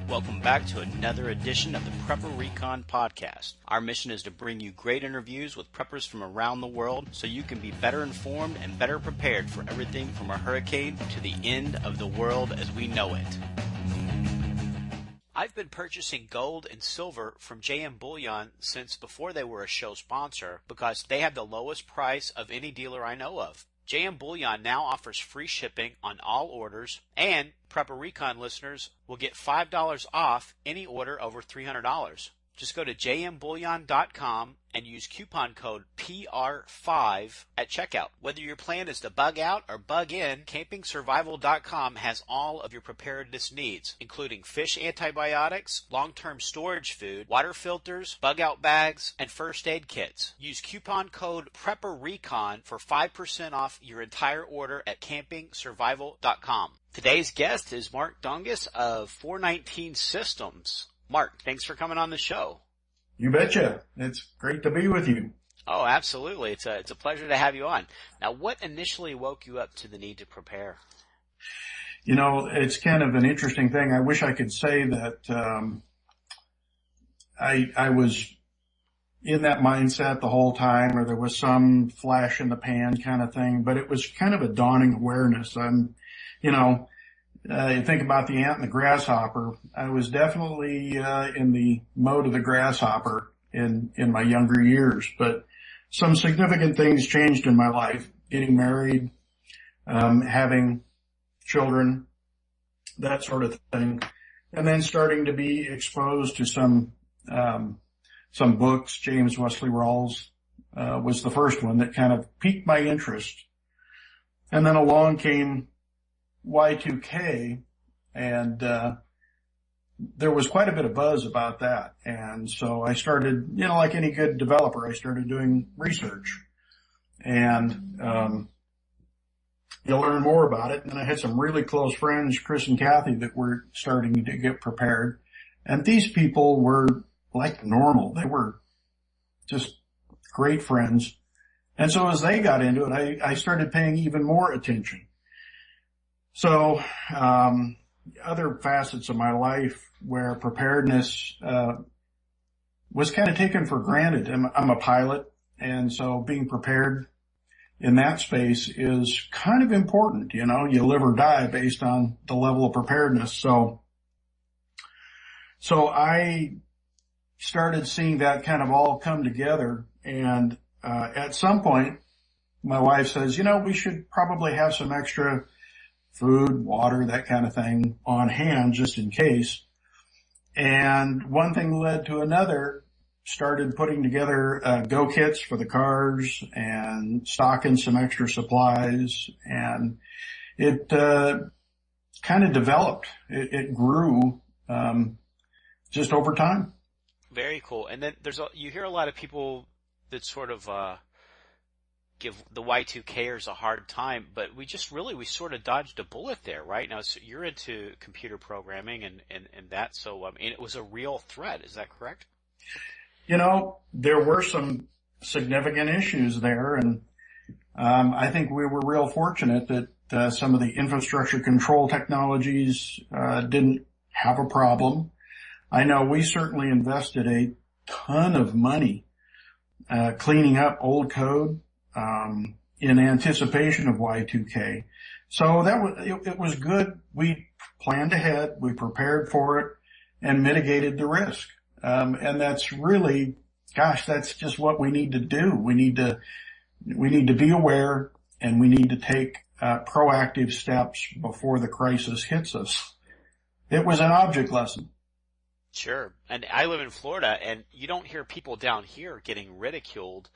Welcome back to another edition of the Prepper Recon Podcast. Our mission is to bring you great interviews with preppers from around the world so you can be better informed and better prepared for everything from a hurricane to the end of the world as we know it. I've been purchasing gold and silver from JM Bullion since before they were a show sponsor because they have the lowest price of any dealer I know of. JM Bullion now offers free shipping on all orders, and Prepper Recon listeners will get $5 off any order over $300. Just go to jmbullion.com and use coupon code PR5 at checkout. Whether your plan is to bug out or bug in, campingsurvival.com has all of your preparedness needs, including fish antibiotics, long-term storage food, water filters, bug out bags, and first aid kits. Use coupon code PrepperRecon for 5% off your entire order at campingsurvival.com. Today's guest is Mark Dongus of 419 Systems. Mark, thanks for coming on the show. You betcha. It's great to be with you. Oh, absolutely. It's a pleasure to have you on. Now, what initially woke you up to the need to prepare? You know, it's kind of an interesting thing. I wish I could say that I was in that mindset the whole time, or there was some flash in the pan kind of thing, but it was kind of a dawning awareness. You think about the ant and the grasshopper. I was definitely in the mode of the grasshopper in my younger years, but some significant things changed in my life. Getting married, having children, that sort of thing, and then starting to be exposed to some books. James Wesley Rawls was the first one that kind of piqued my interest, and then along came Y2K, and there was quite a bit of buzz about that. And so I started, like any good developer, I started doing research, and you learn more about it. And I had some really close friends, Chris and Kathy, that were starting to get prepared. And these people were like normal. They were just great friends. And so as they got into it, I started paying even more attention. So, other facets of my life where preparedness, was kind of taken for granted. I'm a pilot, and so being prepared in that space is kind of important. You live or die based on the level of preparedness. So I started seeing that kind of all come together, and, at some point, my wife says, we should probably have some extra food, water, that kind of thing on hand just in case. And one thing led to another. Started putting together go kits for the cars and stocking some extra supplies, and it kind of developed. It grew just over time. Very cool. And then you hear a lot of people that sort of give the Y2Kers a hard time, but we sort of dodged a bullet there, right? Now, so you're into computer programming and that, so it was a real threat. Is that correct? There were some significant issues there, and I think we were real fortunate that some of the infrastructure control technologies didn't have a problem. I know we certainly invested a ton of money cleaning up old code in anticipation of Y2K. So it was good. We planned ahead, we prepared for it, and mitigated the risk. And that's really, that's just what we need to do. We need to be aware, and we need to take proactive steps before the crisis hits us. It was an object lesson. Sure. And I live in Florida, and you don't hear people down here getting ridiculed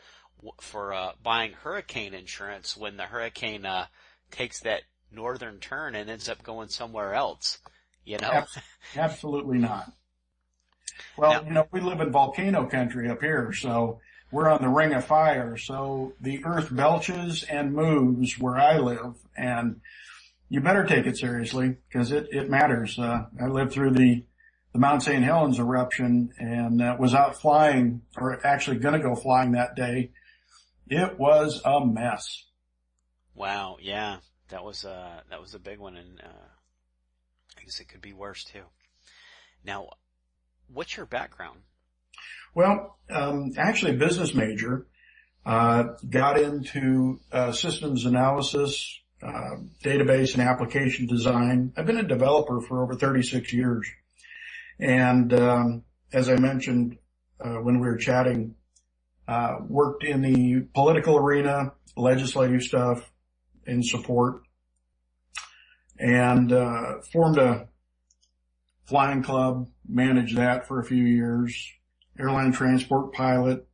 for buying hurricane insurance when the hurricane takes that northern turn and ends up going somewhere else, Absolutely not. Well, we live in volcano country up here, so we're on the ring of fire. So the earth belches and moves where I live, and you better take it seriously because it matters. I lived through the Mount St. Helens eruption and was out flying, or actually going to go flying that day. It was a mess. Wow. Yeah. That was a big one. And, I guess it could be worse too. Now, what's your background? Well, actually a business major, got into systems analysis, database and application design. I've been a developer for over 36 years. And as I mentioned when we were chatting, worked in the political arena, legislative stuff in support, and formed a flying club, managed that for a few years, airline transport pilot,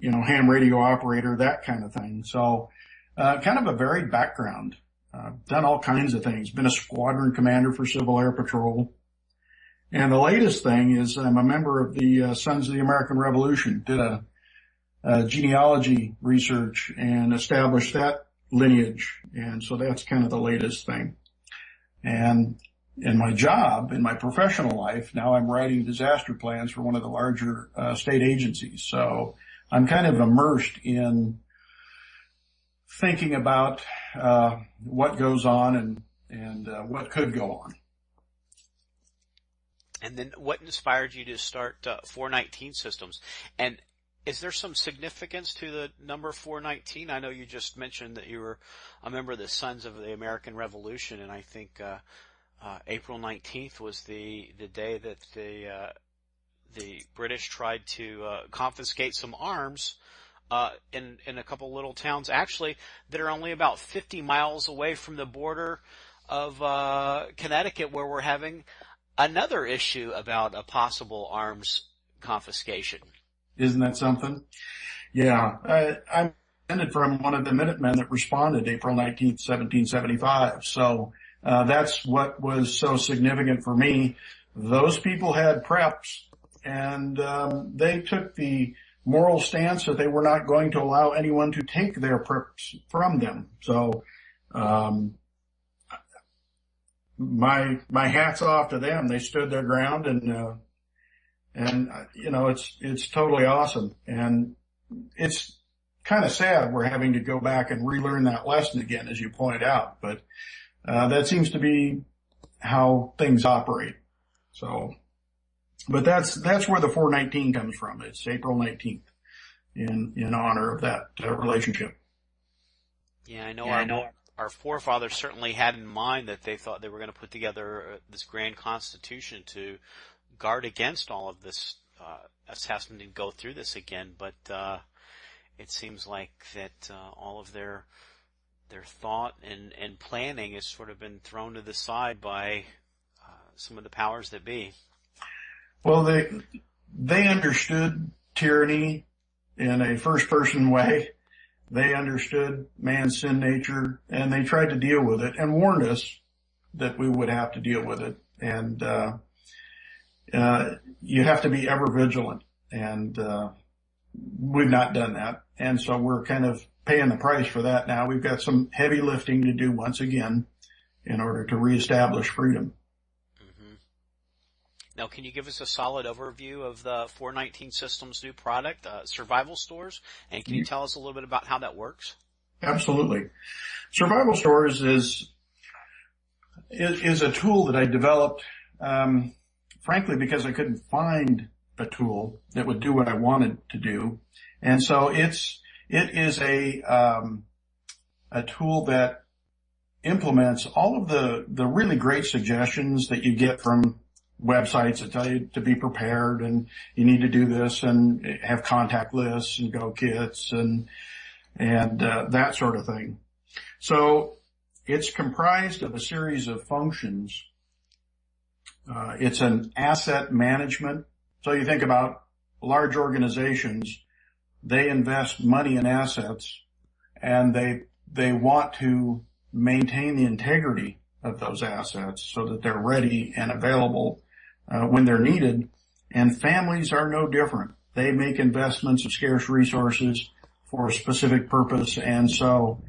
ham radio operator, that kind of thing. So kind of a varied background. Done all kinds of things. Been a squadron commander for Civil Air Patrol. And the latest thing is I'm a member of the Sons of the American Revolution. Did a genealogy research and established that lineage. And so that's kind of the latest thing. And in my job, in my professional life, now I'm writing disaster plans for one of the larger state agencies. So I'm kind of immersed in thinking about what goes on and what could go on. And then what inspired you to start 419 Systems? And is there some significance to the number 419? I know you just mentioned that you were a member of the Sons of the American Revolution, and I think April 19th was the day that the British tried to confiscate some arms in a couple little towns, actually, that are only about 50 miles away from the border of Connecticut, where we're having another issue about a possible arms confiscation. Isn't that something? Yeah. I'm descended from one of the Minutemen that responded April 19th, 1775. So that's what was so significant for me. Those people had preps, and they took the moral stance that they were not going to allow anyone to take their preps from them. So my hat's off to them. They stood their ground, and it's totally awesome. And it's kind of sad we're having to go back and relearn that lesson again, as you pointed out. But that seems to be how things operate. So, but that's where the 419 comes from. It's April 19th in honor of that relationship. Yeah, I know. Our forefathers certainly had in mind that they thought they were going to put together this grand constitution to guard against all of this, us having to go through this again. But it seems like that all of their thought and planning has sort of been thrown to the side by some of the powers that be. Well, they understood tyranny in a first-person way. They understood man's sin nature, and they tried to deal with it and warned us that we would have to deal with it. And you have to be ever vigilant, and we've not done that. And so we're kind of paying the price for that now. We've got some heavy lifting to do once again in order to reestablish freedom. Now, can you give us a solid overview of the 419 Systems new product, Survival Stores? And can you tell us a little bit about how that works? Absolutely. Survival Stores is a tool that I developed, frankly, because I couldn't find a tool that would do what I wanted to do. And so it is a tool that implements all of the really great suggestions that you get from websites that tell you to be prepared and you need to do this and have contact lists and go kits and that sort of thing. So it's comprised of a series of functions. It's an asset management. So you think about large organizations, they invest money in assets and they want to maintain the integrity of those assets so that they're ready and available when they're needed. And families are no different. They make investments of scarce resources for a specific purpose. And so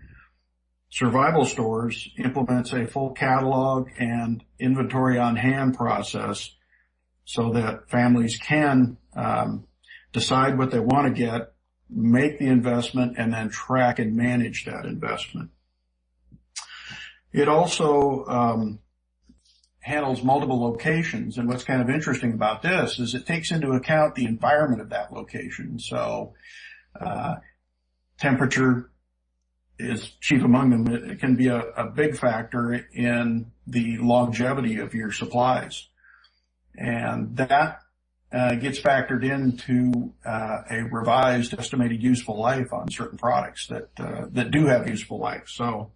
Survival Stores implements a full catalog and inventory on hand process so that families can decide what they want to get, make the investment, and then track and manage that investment. It also handles multiple locations. And what's kind of interesting about this is it takes into account the environment of that location. So, temperature is chief among them. It can be a big factor in the longevity of your supplies. And that gets factored into a revised estimated useful life on certain products that do have useful life. So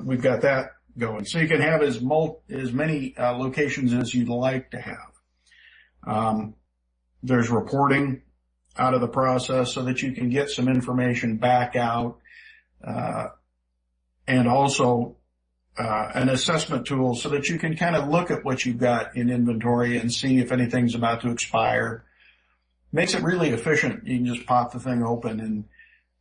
we've got that going. So you can have as many locations as you'd like to have. There's reporting out of the process so that you can get some information back out, and also an assessment tool so that you can kind of look at what you've got in inventory and see if anything's about to expire. Makes it really efficient. You can just pop the thing open and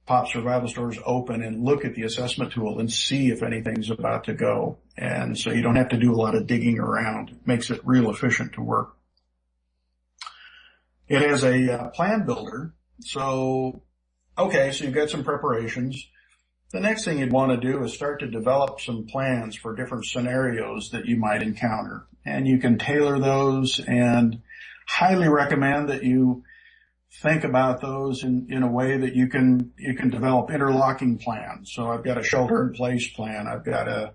pop Survival Stores open and look at the assessment tool and see if anything's about to go. And so you don't have to do a lot of digging around. It makes it real efficient to work. It has a plan builder. So you've got some preparations. The next thing you'd want to do is start to develop some plans for different scenarios that you might encounter. And you can tailor those, and highly recommend that you think about those in a way that you can develop interlocking plans. So I've got a shelter in place plan. I've got a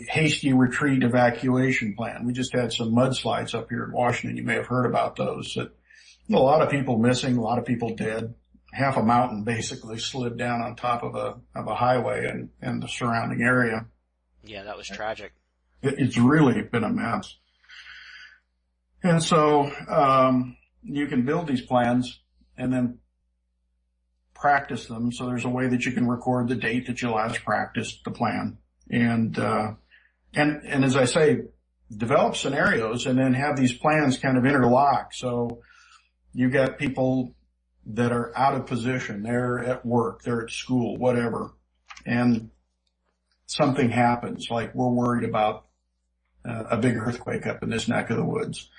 hasty retreat evacuation plan. We just had some mudslides up here in Washington. You may have heard about those. A lot of people missing, a lot of people dead. Half a mountain basically slid down on top of a highway and the surrounding area. Yeah, that was tragic. It's really been a mess. And so, you can build these plans and then practice them. So there's a way that you can record the date that you last practiced the plan. And as I say, develop scenarios and then have these plans kind of interlock. So you've got people that are out of position. They're at work, they're at school, whatever. And something happens, like we're worried about a big earthquake up in this neck of the woods.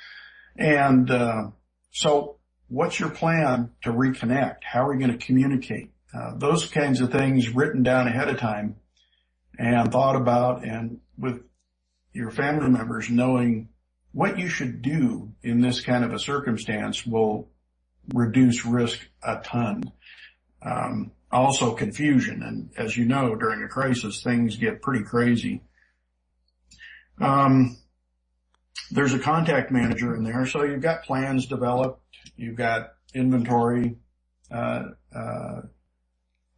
And so what's your plan to reconnect? How are you going to communicate? Those kinds of things written down ahead of time and thought about, and with your family members knowing what you should do in this kind of a circumstance will reduce risk a ton. Also confusion. And as you know, during a crisis, things get pretty crazy. There's a contact manager in there. So you've got plans developed. You've got inventory,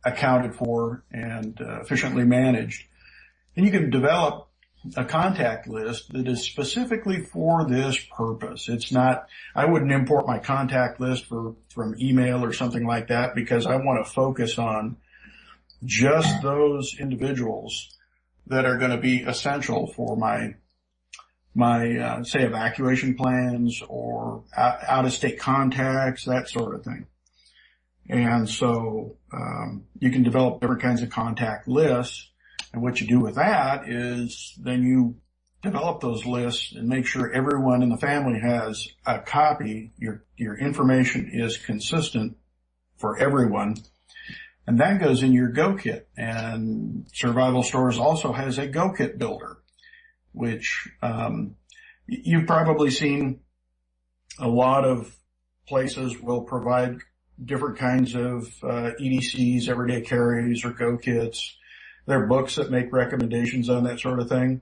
accounted for and efficiently managed. And you can develop a contact list that is specifically for this purpose. It's not, I wouldn't import my contact list from email or something like that, because I want to focus on just those individuals that are going to be essential for my say evacuation plans or out of state contacts, that sort of thing. And so, you can develop different kinds of contact lists. And what you do with that is then you develop those lists and make sure everyone in the family has a copy. Your information is consistent for everyone. And that goes in your Go Kit. And Survival Stores also has a Go Kit builder, which, you've probably seen a lot of places will provide different kinds of, EDCs, everyday carries, or Go Kits. There are books that make recommendations on that sort of thing.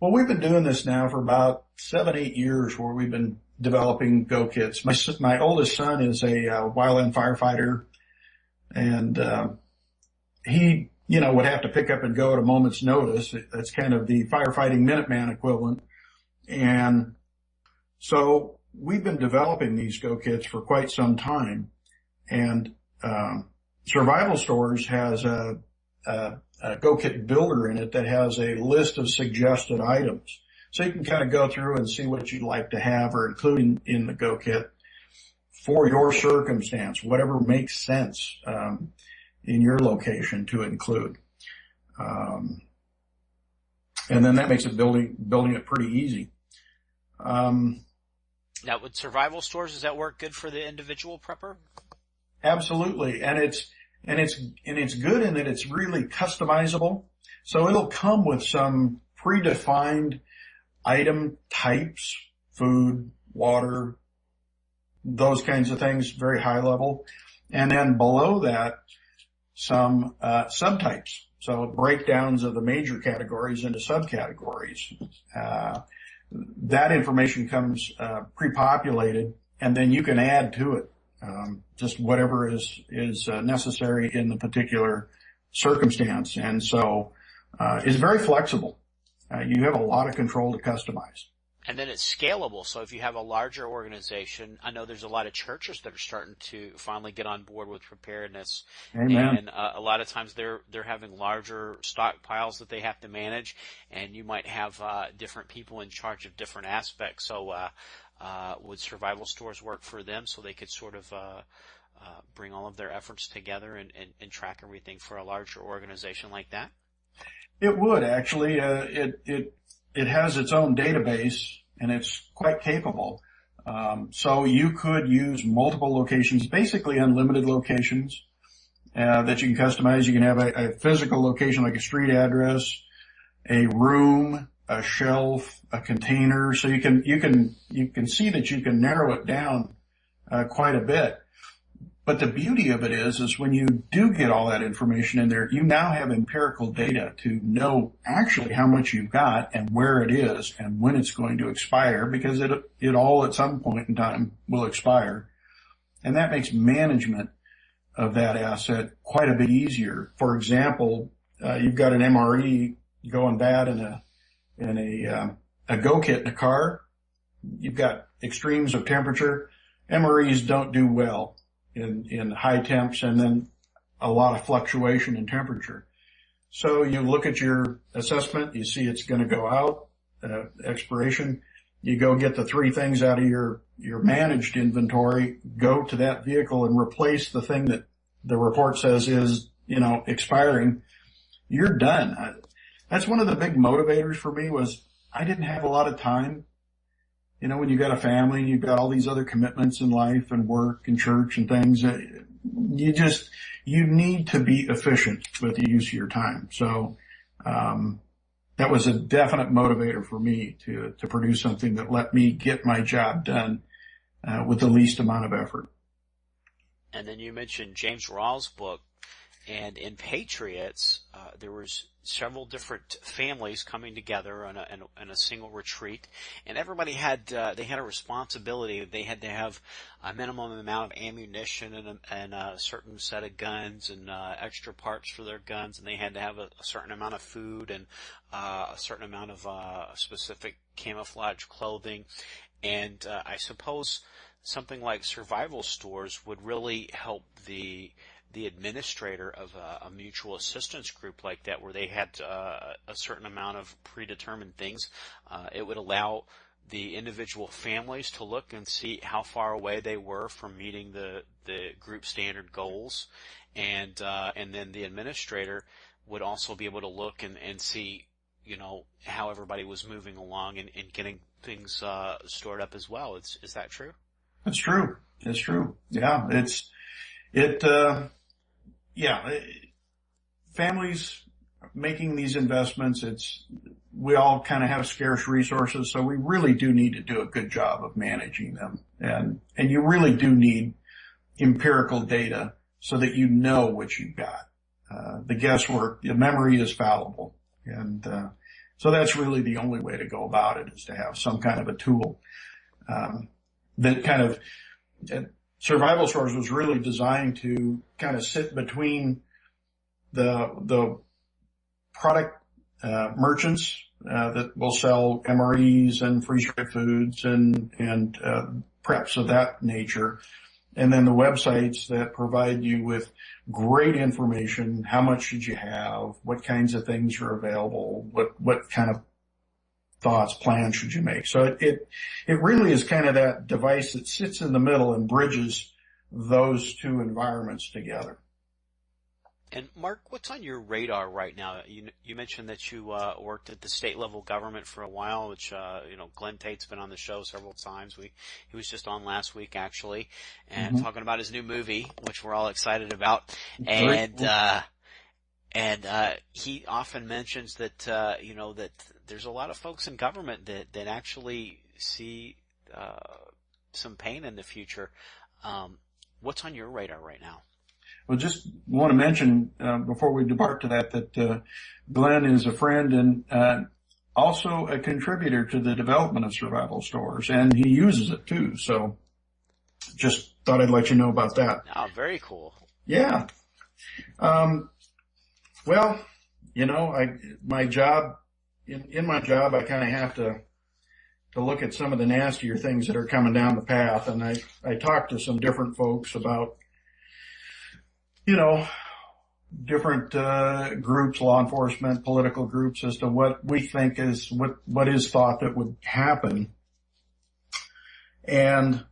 Well, we've been doing this now for about 7-8 years, where we've been developing Go Kits. My oldest son is a wildland firefighter, and he, would have to pick up and go at a moment's notice. That's kind of the firefighting Minuteman equivalent. And so we've been developing these Go Kits for quite some time. And Survival Stores has a Go Kit builder in it that has a list of suggested items. So you can kind of go through and see what you'd like to have or include in the Go Kit for your circumstance, whatever makes sense in your location to include. And then that makes it building it pretty easy. Now, with Survival Stores, does that work good for the individual prepper? Absolutely. And it's good in that it's really customizable. So it'll come with some predefined item types, food, water, those kinds of things, very high level. And then below that, some subtypes. So breakdowns of the major categories into subcategories. That information comes pre-populated, and then you can add to it just whatever is necessary in the particular circumstance. And so it's very flexible. You have a lot of control to customize. And then it's scalable. So if you have a larger organization, I know there's a lot of churches that are starting to finally get on board with preparedness. Amen. And a lot of times they're having larger stockpiles that they have to manage, and you might have different people in charge of different aspects. So would survival stores work for them so they could sort of bring all of their efforts together and track everything for a larger organization like that? It would actually. It has its own database, and it's quite capable. So you could use multiple locations, basically unlimited locations that you can customize. You can have a physical location like a street address, a room, a shelf, a container. So you can see that you can narrow it down quite a bit. But the beauty of it is when you do get all that information in there, you now have empirical data to know actually how much you've got and where it is and when it's going to expire, because it all at some point in time will expire. And that makes management of that asset quite a bit easier. For example, you've got an MRE going bad in a go kit in a car. You've got extremes of temperature. MREs don't do well in high temps, and then a lot of fluctuation in temperature. So you look at your assessment, you see it's going to go out, expiration. You go get the three things out of your managed inventory, go to that vehicle and replace the thing that the report says is, expiring. You're done. That's one of the big motivators for me was I didn't have a lot of time. When you've got a family and you've got all these other commitments in life and work and church and things, you need to be efficient with the use of your time. So, that was a definite motivator for me to produce something that let me get my job done, with the least amount of effort. And then you mentioned James Rawls' book, and in Patriots, there was several different families coming together in a single retreat, and everybody had a responsibility. They had to have a minimum amount of ammunition and a certain set of guns and extra parts for their guns, and they had to have a certain amount of food and a certain amount of specific camouflage clothing. And I suppose something like survival stores would really help the administrator of a mutual assistance group like that, where they had a certain amount of predetermined things. It would allow the individual families to look and see how far away they were from meeting the group standard goals, and then the administrator would also be able to look and see how everybody was moving along and getting things stored up as well. Is that true? It's true. It's true. Yeah, families making these investments, we all kind of have scarce resources, so we really do need to do a good job of managing them. And you really do need empirical data so that you know what you've got. The guesswork, the memory is fallible. And so that's really the only way to go about it, is to have some kind of a tool that kind of Survival Stores was really designed to kind of sit between the product merchants that will sell MREs and freeze-dried foods and preps of that nature, and then the websites that provide you with great information. How much should you have? What kinds of things are available? What kind of thoughts, plans should you make? So it really is kind of that device that sits in the middle and bridges those two environments together. And Mark, what's on your radar right now? You mentioned that you worked at the state level government for a while, which Glenn Tate's been on the show several times. He was just on last week actually, and talking about his new movie, which we're all excited about. And And he often mentions that that there's a lot of folks in government that actually see some pain in the future. What's on your radar right now? Well, just want to mention before we depart to that Glenn is a friend and also a contributor to the development of survival stores, and he uses it too. So just thought I'd let you know about that. Oh, very cool. Yeah. Well, my job, in my job, I kind of have to look at some of the nastier things that are coming down the path. And I talked to some different folks about, different groups, law enforcement, political groups, as to what we think is what is thought that would happen. And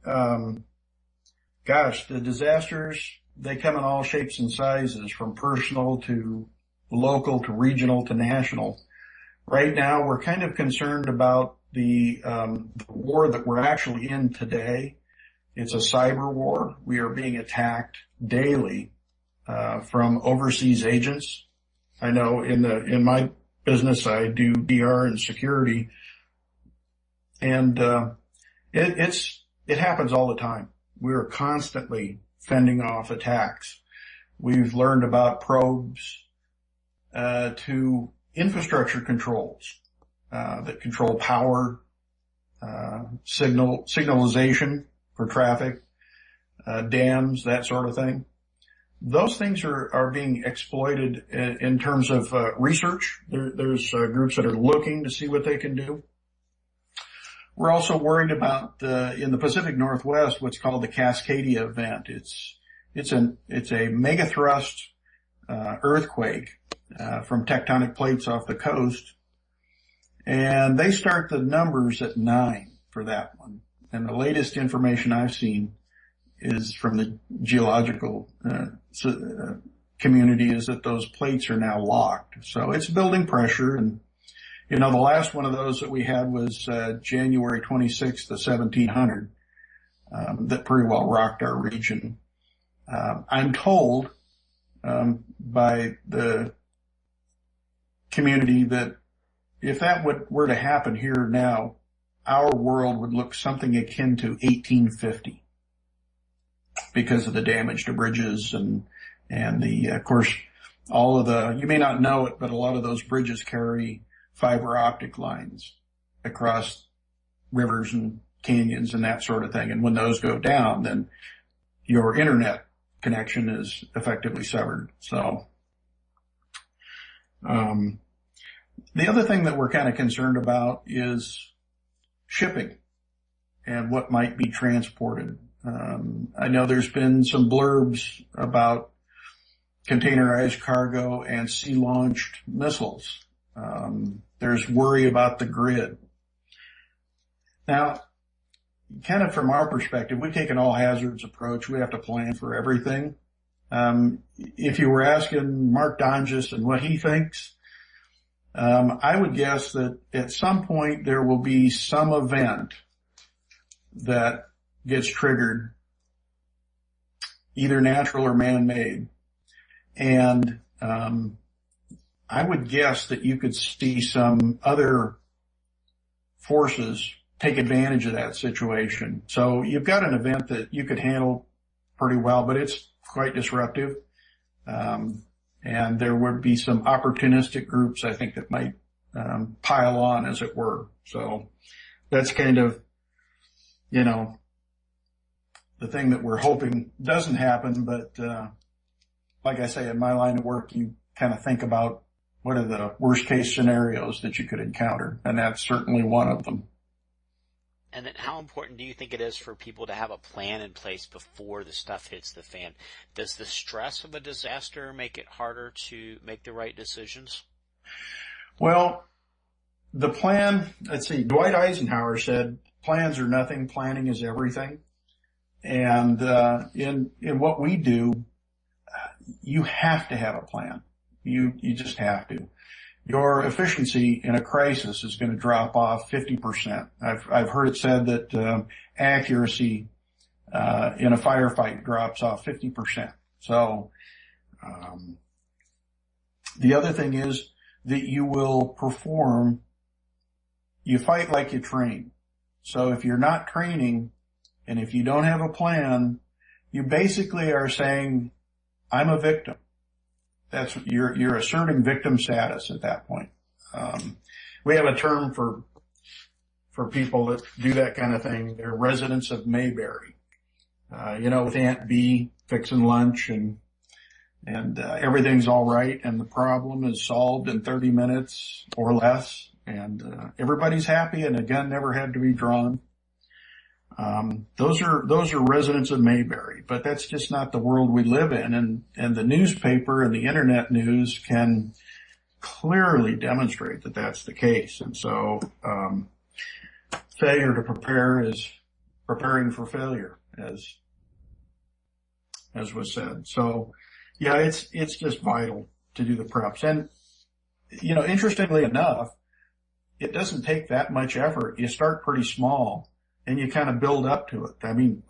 gosh, the disasters, they come in all shapes and sizes, from personal to local to regional to national. Right now, we're kind of concerned about the war that we're actually in today. It's a cyber war. We are being attacked daily from overseas agents. I know in my business, I do DR and security, and it happens all the time. We're constantly fending off attacks. We've learned about probes to infrastructure controls that control power, signalization for traffic, dams, that sort of thing. Those things are being exploited in terms of research. There's groups that are looking to see what they can do. We're also worried about in the Pacific Northwest what's called the Cascadia event. It's a mega thrust earthquake from tectonic plates off the coast, and they start the numbers at 9 for that one. And the latest information I've seen is from the geological community is that those plates are now locked. So it's building pressure. And, the last one of those that we had was January 26th of 1700 that pretty well rocked our region. I'm told by the community that if that were to happen here now, our world would look something akin to 1850 because of the damage to bridges and of course, you may not know it, but a lot of those bridges carry fiber optic lines across rivers and canyons and that sort of thing. And when those go down, then your internet connection is effectively severed. So, the other thing that we're kind of concerned about is shipping and what might be transported. I know there's been some blurbs about containerized cargo and sea-launched missiles. There's worry about the grid. Now, kind of from our perspective, we take an all hazards approach. We have to plan for everything. If you were asking Mark Donges and what he thinks, I would guess that at some point there will be some event that gets triggered, either natural or man-made. And I would guess that you could see some other forces take advantage of that situation. So you've got an event that you could handle pretty well, but it's quite disruptive. And there would be some opportunistic groups, I think, that might pile on, as it were. So that's kind of, the thing that we're hoping doesn't happen. But like I say, in my line of work, you kind of think about what are the worst case scenarios that you could encounter, and that's certainly one of them. And then how important do you think it is for people to have a plan in place before the stuff hits the fan? Does the stress of a disaster make it harder to make the right decisions? Well, the plan, let's see, Dwight Eisenhower said, plans are nothing, planning is everything. And in what we do, you have to have a plan. You just have to. Your efficiency in a crisis is going to drop off 50%. I've heard it said that accuracy in a firefight drops off 50%. So The other thing is that you fight like you train. So if you're not training and if you don't have a plan, you basically are saying, I'm a victim. You're asserting victim status at that point. We have a term for people that do that kind of thing. They're residents of Mayberry. With Aunt B fixing lunch and everything's all right and the problem is solved in 30 minutes or less and everybody's happy and a gun never had to be drawn. Those are residents of Mayberry, but that's just not the world we live in. And the newspaper and the internet news can clearly demonstrate that that's the case. And so, failure to prepare is preparing for failure, as was said. So, yeah, it's just vital to do the preps. And, interestingly enough, it doesn't take that much effort. You start pretty small and you kind of build up to it. I mean,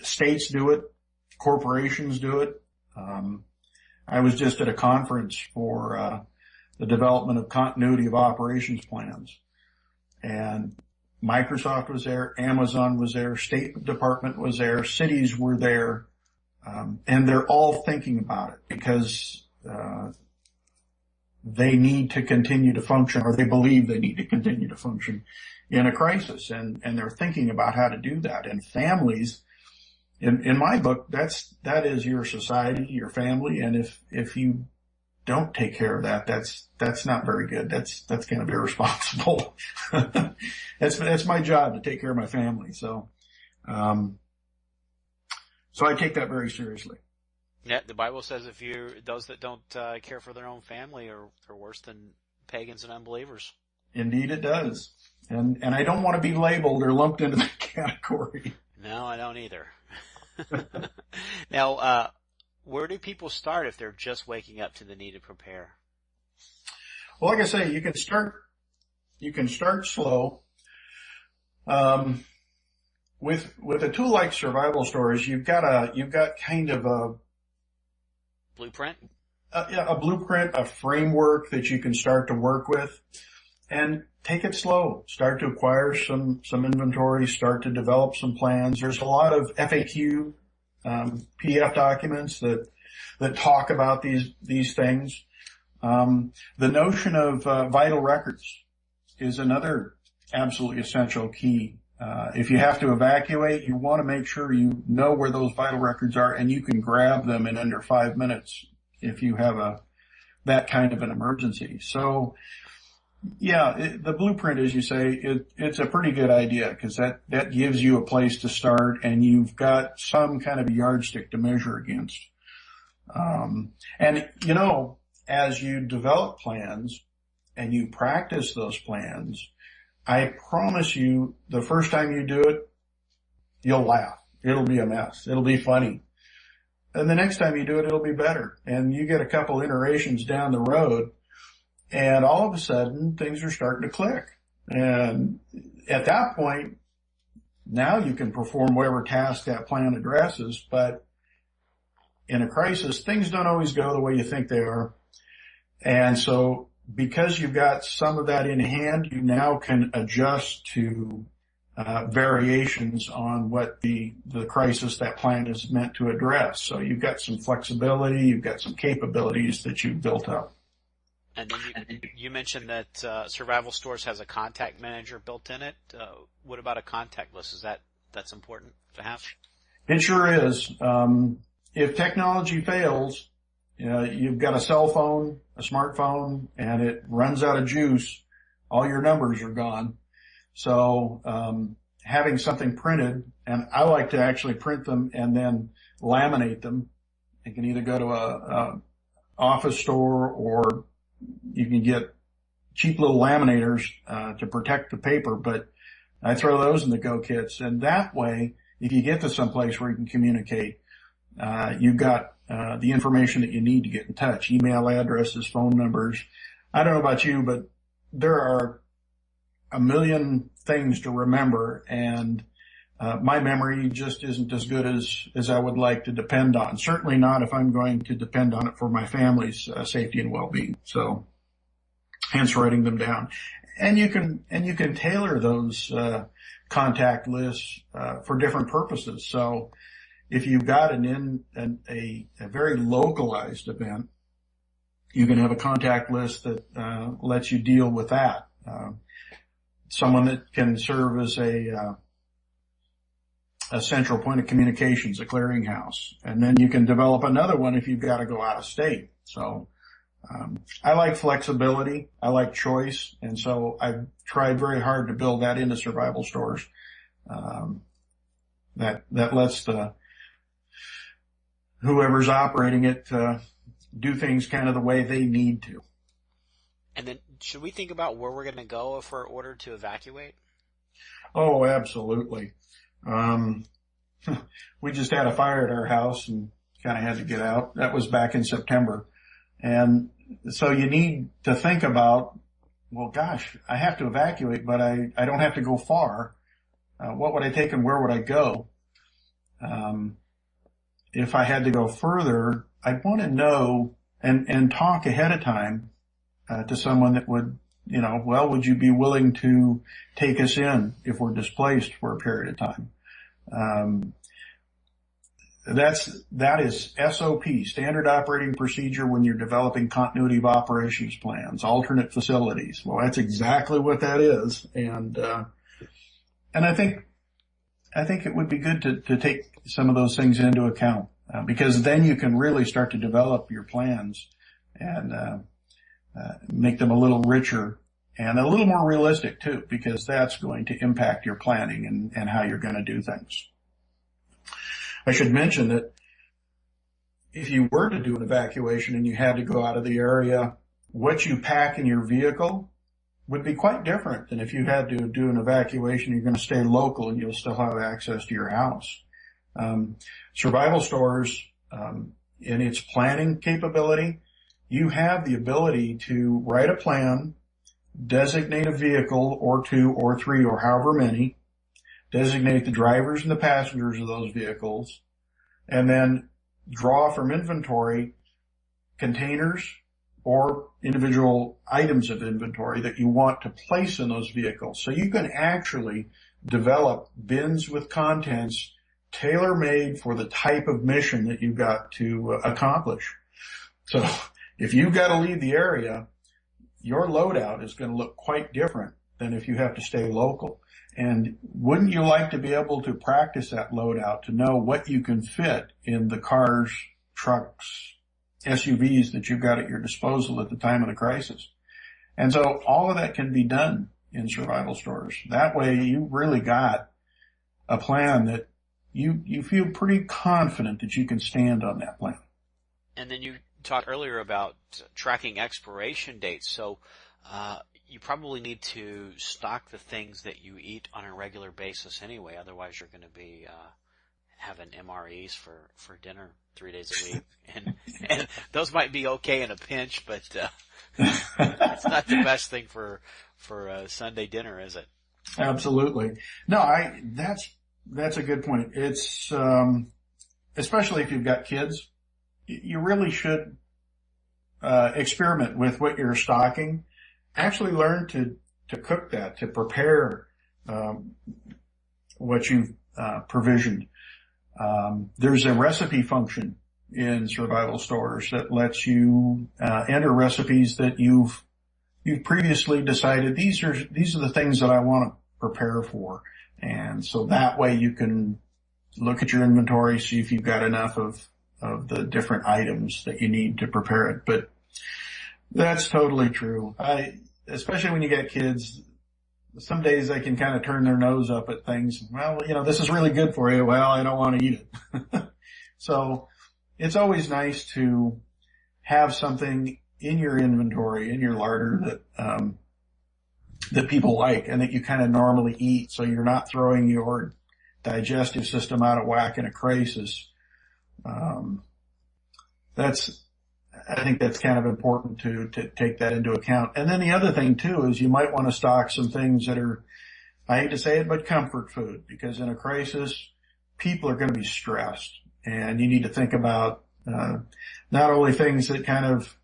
states do it, corporations do it. I was just at a conference for the development of continuity of operations plans, and Microsoft was there, Amazon was there, State Department was there, cities were there, and they're all thinking about it because they need to continue to function, or they believe they need to continue to function in a crisis, and they're thinking about how to do that. And families, in my book, that is your society, your family, and if you don't take care of that, that's not very good. That's kind of irresponsible. That's my job, to take care of my family. So I take that very seriously. Yeah, the Bible says those that don't care for their own family are worse than pagans and unbelievers. Indeed it does. And I don't want to be labeled or lumped into that category. No, I don't either. Now, where do people start if they're just waking up to the need to prepare? Well, like I say, you can start slow. With a tool like Survival Stories, you've got kind of a blueprint? A blueprint, a framework that you can start to work with, and take it slow. Start to acquire some inventory, start to develop some plans. There's a lot of FAQ, PDF documents that talk about these things. The notion of vital records is another absolutely essential key. If you have to evacuate, you want to make sure you know where those vital records are and you can grab them in under 5 minutes if you have that kind of an emergency. So, yeah, the blueprint, as you say, it's a pretty good idea because that gives you a place to start and you've got some kind of a yardstick to measure against. And, as you develop plans and you practice those plans, I promise you, the first time you do it, you'll laugh. It'll be a mess. It'll be funny. And the next time you do it, it'll be better. And you get a couple iterations down the road, and all of a sudden, things are starting to click. And at that point, now you can perform whatever task that plan addresses. But in a crisis, things don't always go the way you think they are. And so, because you've got some of that in hand, you now can adjust to variations on what the crisis that plan is meant to address. So you've got some flexibility, you've got some capabilities that you've built up. And then you mentioned that Survival Stores has a contact manager built in it. What about a contact list? That's important to have? It sure is. If technology fails, you've got a cell phone, a smartphone, and it runs out of juice, all your numbers are gone. So having something printed, and I like to actually print them and then laminate them. You can either go to a office store or you can get cheap little laminators to protect the paper, but I throw those in the go kits. And that way, if you get to some place where you can communicate, you've got the information that you need to get in touch, email addresses, phone numbers. I don't know about you, but there are a million things to remember, and my memory just isn't as good as I would like to depend on. Certainly not if I'm going to depend on it for my family's safety and well-being. So hence writing them down. And you can tailor those contact lists for different purposes. So if you've got a very localized event, you can have a contact list that lets you deal with that. Someone that can serve as a central point of communications, a clearinghouse. And then you can develop another one if you've got to go out of state. So I like flexibility. I like choice. And so I've tried very hard to build that into survival stores. That lets whoever's operating it do things kind of the way they need to. And then should we think about where we're going to go if we're ordered to evacuate? Oh, absolutely. We just had a fire at our house and kind of had to get out. That was back in September. And so you need to think about, well, gosh, I have to evacuate, but I don't have to go far. What would I take and where would I go? If I had to go further, I'd want to know and talk ahead of time to someone that would, would you be willing to take us in if we're displaced for a period of time? That is SOP, standard operating procedure, when you're developing continuity of operations plans, alternate facilities. Well, that's exactly what that is. And I think it would be good to take some of those things into account, because then you can really start to develop your plans and make them a little richer and a little more realistic too, because that's going to impact your planning and how you're going to do things. I should mention that if you were to do an evacuation and you had to go out of the area, what you pack in your vehicle would be quite different than if you had to do an evacuation. You're going to stay local and you'll still have access to your house. Survival stores, in its planning capability, you have the ability to write a plan, designate a vehicle or two or three or however many, designate the drivers and the passengers of those vehicles, and then draw from inventory containers or individual items of inventory that you want to place in those vehicles. So you can actually develop bins with contents tailor-made for the type of mission that you've got to accomplish. So if you've got to leave the area, your loadout is going to look quite different than if you have to stay local. And wouldn't you like to be able to practice that loadout, to know what you can fit in the cars, trucks, SUVs that you've got at your disposal at the time of the crisis? And so all of that can be done in survival stores. That way you really got a plan that you feel pretty confident that you can stand on that plan. And then you talked earlier about tracking expiration dates. So you probably need to stock the things that you eat on a regular basis anyway. Otherwise, you're going to be having MREs for dinner 3 days a week, and those might be okay in a pinch, but it's not the best thing for a Sunday dinner, is it? Absolutely. No, that's a good point. It's especially if you've got kids, you really should experiment with what you're stocking. Actually learn to cook that, to prepare what you've provisioned. There's a recipe function in survival stores that lets you enter recipes that you've previously decided these are the things that I want to prepare for. And so that way you can look at your inventory, see if you've got enough of the different items that you need to prepare it. But that's totally true. Especially when you get kids, some days they can kind of turn their nose up at things. Well, this is really good for you. Well, I don't want to eat it. So it's always nice to have something in your inventory, in your larder that people like and that you kind of normally eat. So you're not throwing your digestive system out of whack in a crisis. I think that's kind of important to take that into account. And then the other thing too is you might want to stock some things that are I hate to say it, but comfort food, because in a crisis, people are going to be stressed, and you need to think about not only things that kind of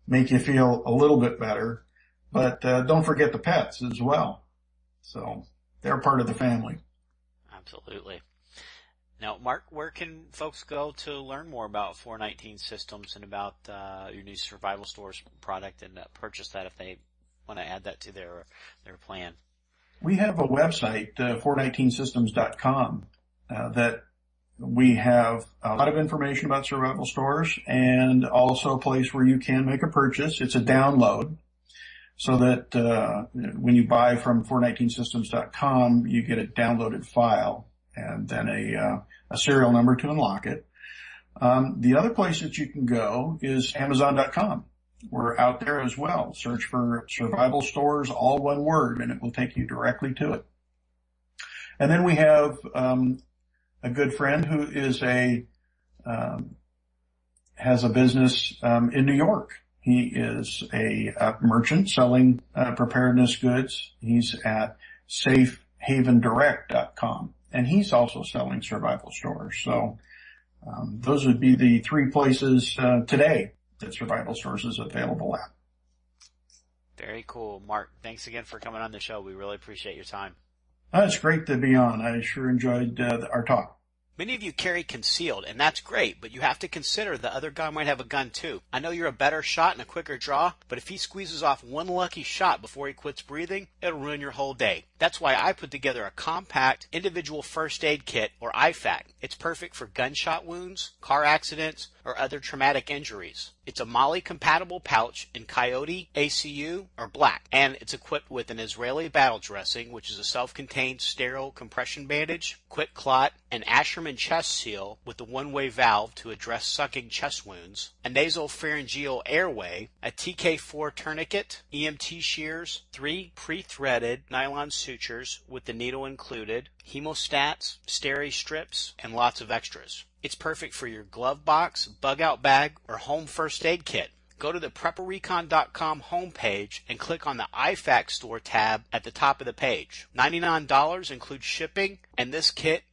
make you feel a little bit better, but don't forget the pets as well. So they're part of the family. Absolutely. Now, Mark, where can folks go to learn more about 419 Systems and about your new Survival Stores product and purchase that if they want to add that to their plan? We have a website, 419systems.com, that we have a lot of information about survival stores and also a place where you can make a purchase. It's a download so that when you buy from 419systems.com, you get a downloaded file and then a serial number to unlock it. The other place that you can go is Amazon.com. We're out there as well. Search for survival stores, all one word, and it will take you directly to it. And then we have a good friend who is has a business in New York. He is a merchant selling preparedness goods. He's at safehavendirect.com, and he's also selling survival stores. So those would be the three places today that Survival Stores is available at. Very cool. Mark, thanks again for coming on the show. We really appreciate your time. It's great to be on. I sure enjoyed our talk. Many of you carry concealed, and that's great, but you have to consider the other guy might have a gun too. I know you're a better shot and a quicker draw, but if he squeezes off one lucky shot before he quits breathing, it'll ruin your whole day. That's why I put together a compact individual first aid kit, or IFAK. It's perfect for gunshot wounds, car accidents, or other traumatic injuries. It's a MOLLE-compatible pouch in Coyote, ACU, or Black, and it's equipped with an Israeli battle dressing, which is a self-contained sterile compression bandage, quick clot, an Asherman chest seal with a one-way valve to address sucking chest wounds, a nasopharyngeal airway, a TK4 tourniquet, EMT shears, 3 pre-threaded nylon sutures with the needle included, hemostats, steri strips, and lots of extras. It's perfect for your glove box, bug-out bag, or home first aid kit. Go to the PrepperRecon.com homepage and click on the IFAK store tab at the top of the page. $99 includes shipping, and this kit